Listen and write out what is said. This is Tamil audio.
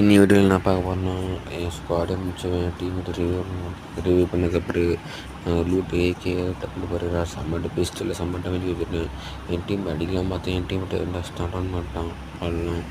இன்னி வீடியோவில் என்ன பார்க்க போகிறோன்னா, என் ஸ்குவாடே முடிச்சவன் என் டீமேட்டை ரிவ்யூ பண்ணதுக்கு பிறகு லூட்டு ஏகே டக்குனு பாரு சம்மட்டு பிஸ்டில் சம்மட்டை வெளியே வச்சுருந்தேன். என் டீம் அடிக்கலாம் பார்த்தேன். என் டீமேட்டை ஸ்டார்ட் ஆன் பண்ணிட்டான். அவ்வளோதான்.